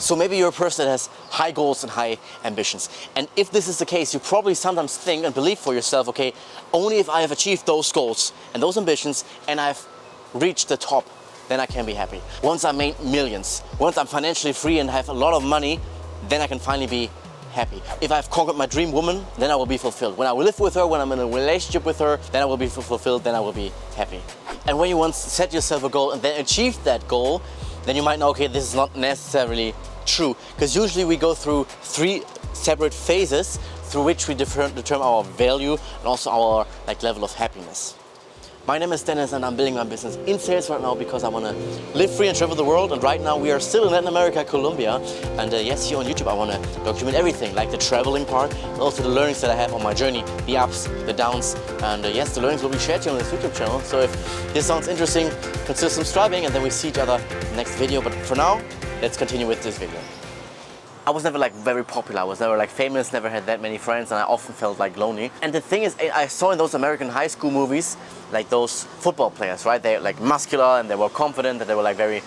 So maybe you're a person that has high goals and high ambitions. And if this is the case, you probably sometimes think and believe for yourself, okay, only if I have achieved those goals and those ambitions and I've reached the top, then I can be happy. Once I made millions, once I'm financially free and have a lot of money, then I can finally be happy. If I've conquered my dream woman, then I will be fulfilled. When I will live with her, when I'm in a relationship with her, then I will be fulfilled, then I will be happy. And when you once set yourself a goal and then achieve that goal, then you might know, okay, this is not necessarily true. Because usually we go through 3 separate phases through which we determine our value and also our level of happiness. My name is Dennis and I'm building my business in sales right now because I want to live free and travel the world. And right now we are still in Latin America, Colombia. And yes, here on YouTube I want to document everything, like the traveling part, but also the learnings that I have on my journey, the ups, the downs. And yes, the learnings will be shared here on this YouTube channel. So if this sounds interesting, consider subscribing and then we see each other in the next video. But for now, let's continue with this video. I was never very popular, I was never famous, never had that many friends, and I often felt lonely. And the thing is, I saw in those American high school movies, those football players, right? They're muscular and they were confident and they were very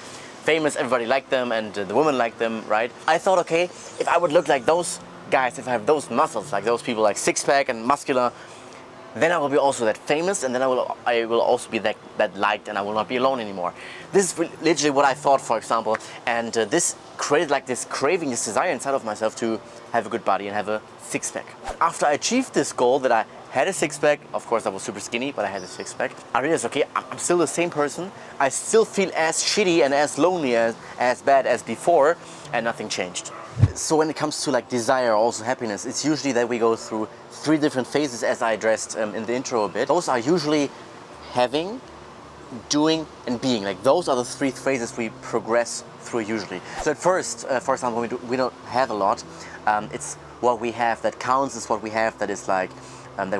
famous, everybody liked them and the women liked them, right? I thought, okay, if I would look like those guys, if I have those muscles, like those people, six-pack and muscular, then I will be also that famous and then I will also be that liked and I will not be alone anymore. This is literally what I thought, for example, and this created this craving, this desire inside of myself to have a good body and have a six-pack. After I achieved this goal that I had a six-pack, of course I was super skinny, but I had a six-pack, I realized, okay, I'm still the same person, I still feel as shitty and as lonely, as bad as before, and nothing changed. So when it comes to desire, also happiness, it's usually that we go through 3 different phases as I addressed in the intro a bit. Those are usually having, doing and being. Those are the 3 phases we progress through usually. So at first, for example, we don't have a lot. It's what we have that counts, it's what we have that is that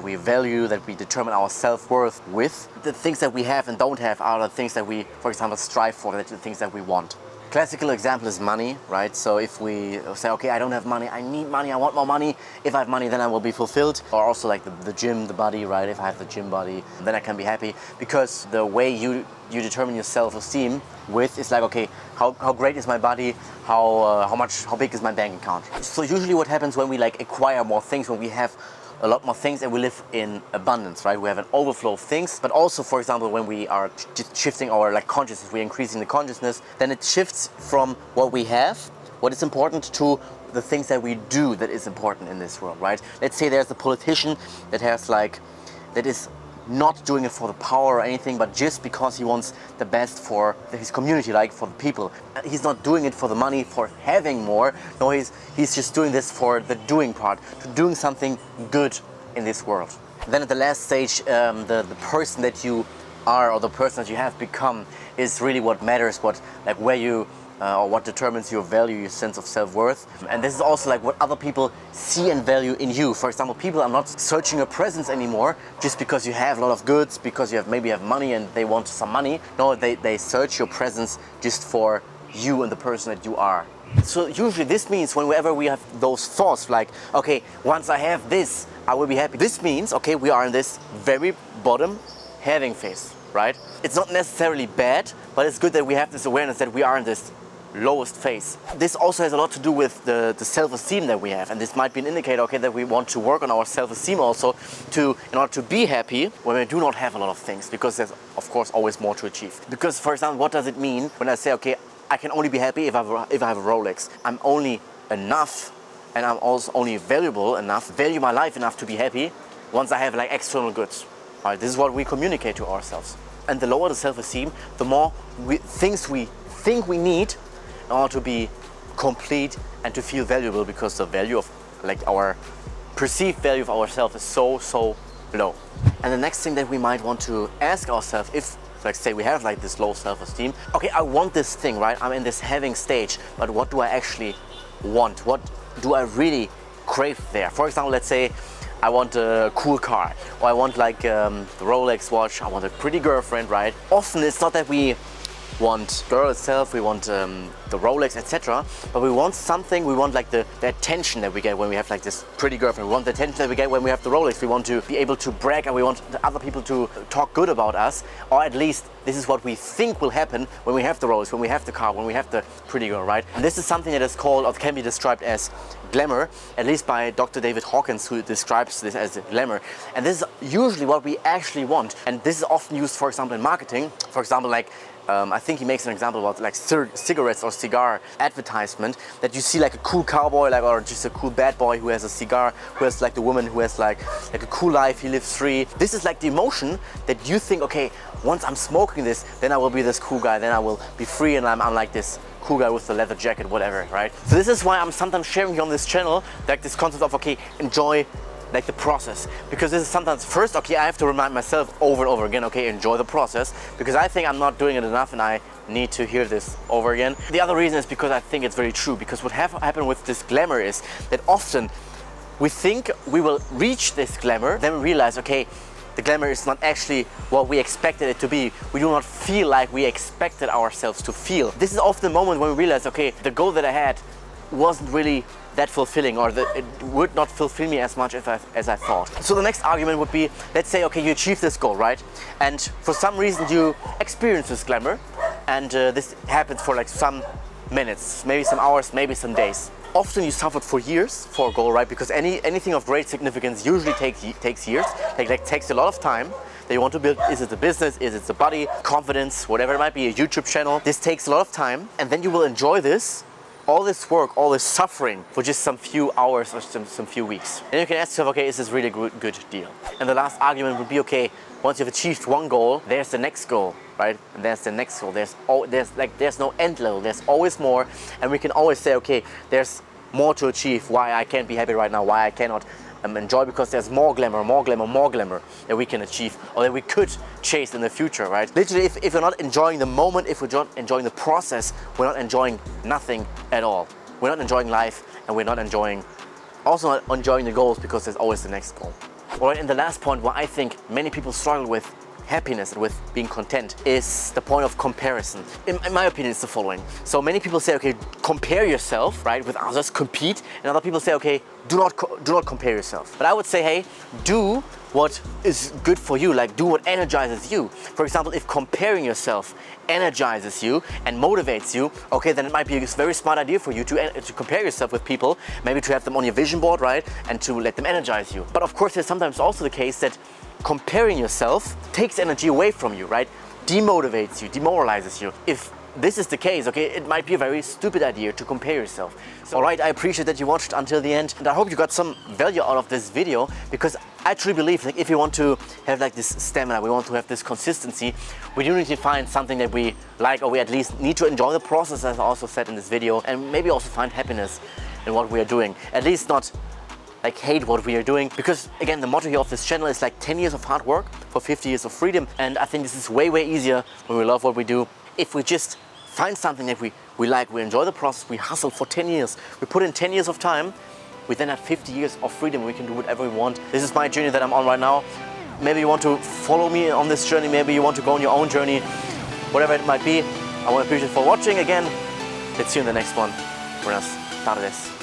we value, that we determine our self-worth with. The things that we have and don't have are the things that we, for example, strive for, the things that we want. Classical example is money, right? So if we say, okay, I don't have money, I need money, I want more money. If I have money, then I will be fulfilled. Or also the gym, the body, right? If I have the gym body, then I can be happy. Because the way you determine your self-esteem with is okay, how great is my body? How big is my bank account? So usually what happens when we acquire more things, when we have a lot more things and we live in abundance, right? We have an overflow of things, but also, for example, when we are just shifting our consciousness, we're increasing the consciousness, then it shifts from what we have, what is important, to the things that we do that is important in this world, right? Let's say there's a politician that has that is not doing it for the power or anything, but just because he wants the best for his community, for the people. He's not doing it for the money, for having more. No, he's just doing this for the doing part, to doing something good in this world. Then at the last stage, the person that you are or the person that you have become is really what matters, where you or what determines your value, your sense of self-worth. And this is also what other people see and value in you. For example, people are not searching your presence anymore just because you have a lot of goods, because you maybe have money and they want some money. No, they search your presence just for you and the person that you are. So usually this means whenever we have those thoughts okay, once I have this, I will be happy. This means, okay, we are in this very bottom having phase, right? It's not necessarily bad, but it's good that we have this awareness that we are in this lowest phase. This also has a lot to do with the self-esteem that we have, and this might be an indicator, okay, that we want to work on our self-esteem also in order to be happy when we do not have a lot of things, because there's of course always more to achieve. Because for example, what does it mean when I say, okay, I can only be happy if I have a Rolex? I'm only enough, and I'm also only valuable enough, value my life enough to be happy once I have external goods. All right, this is what we communicate to ourselves. And the lower the self-esteem, the more things we think we need in order to be complete and to feel valuable, because the value of our perceived value of ourselves is so low. And the next thing that we might want to ask ourselves, if say we have this low self-esteem, okay, I want this thing, right? I'm in this having stage, but what do I actually want? What do I really crave there? For example, let's say I want a cool car, or I want the Rolex watch, I want a pretty girlfriend, right? Often it's not that we want girl itself, we want the Rolex, etc. But we want something, we want like the attention that we get when we have like this pretty girlfriend. We want the attention that we get when we have the Rolex. We want to be able to brag, and we want the other people to talk good about us, or at least this is what we think will happen when we have the Rolex, when we have the car, when we have the pretty girl, right? And this is something that is called, or can be described as glamour, at least by Dr. David Hawkins, who describes this as glamour. And this is usually what we actually want. And this is often used, for example, in marketing. For example, like I think he makes an example about like cigarettes or cigar advertisement, that you see like a cool cowboy, like, or just a cool bad boy who has a cigar, who has like the woman who has like a cool life, he lives free. This is like the emotion that you think, okay, once I'm smoking this, then I will be this cool guy, then I will be free, and I'm like this cool guy with the leather jacket, whatever, right? So this is why I'm sometimes sharing here on this channel like this concept of, okay, enjoy like the process, because this is sometimes first, okay, I have to remind myself over and over again, okay, enjoy the process, because I think I'm not doing it enough and I need to hear this over again. The other reason is because I think it's very true, because what happened with this glamour is that often we think we will reach this glamour, then we realize, okay, the glamour is not actually what we expected it to be. We do not feel like we expected ourselves to feel. This is often the moment when we realize, okay, the goal that I had wasn't really that fulfilling, or it would not fulfill me as much as I thought. So the next argument would be, let's say, okay, you achieve this goal, right? And for some reason you experience this glamour, and this happens for like some minutes, maybe some hours, maybe some days. Often you suffered for years for a goal, right? Because anything of great significance usually takes years, takes a lot of time. That you want to build. Is it a business? Is it a body, confidence, whatever it might be, a YouTube channel? This takes a lot of time, and then you will enjoy this, all this work, all this suffering for just some few hours or some few weeks. And you can ask yourself, okay, is this really a good deal? And the last argument would be, okay, once you've achieved one goal, there's the next goal, right? And there's the next goal. There's no end level. There's always more, and we can always say, okay, there's more to achieve. Why I can't be happy right now? Why I cannot enjoy? Because there's more glamour that we can achieve, or that we could chase in the future, right? Literally, if we're not enjoying the moment, if we're not enjoying the process, we're not enjoying nothing at all. We're not enjoying life, and we're not enjoying the goals, because there's always the next goal. All right, and the last point where I think many people struggle with happiness and with being content is the point of comparison. In my opinion, it's the following. So many people say, okay, compare yourself, right, with others, compete, and other people say, okay, do not compare yourself. But I would say, hey, do what is good for you, like do what energizes you. For example, if comparing yourself energizes you and motivates you, okay, then it might be a very smart idea for you to compare yourself with people, maybe to have them on your vision board, right, and to let them energize you. But of course, there's sometimes also the case that comparing yourself takes energy away from you, right, demotivates you, demoralizes you. If this is the case, okay, it might be a very stupid idea to compare yourself. All right, I appreciate that you watched until the end, and I hope you got some value out of this video, because I truly believe, like, if we want to have like this stamina, we want to have this consistency, we do need to find something that we like, or we at least need to enjoy the process, as I also said in this video, and maybe also find happiness in what we are doing. At least not like hate what we are doing, because again, the motto here of this channel is like 10 years of hard work for 50 years of freedom, and I think this is way easier when we love what we do. If we just find something that we like, we enjoy the process, we hustle for 10 years, we put in 10 years of time, we then have 50 years of freedom. We can do whatever we want. This is my journey that I'm on right now. Maybe you want to follow me on this journey, maybe you want to go on your own journey, whatever it might be. I want to appreciate you for watching again. Let's see you in the next one. Buenas tardes.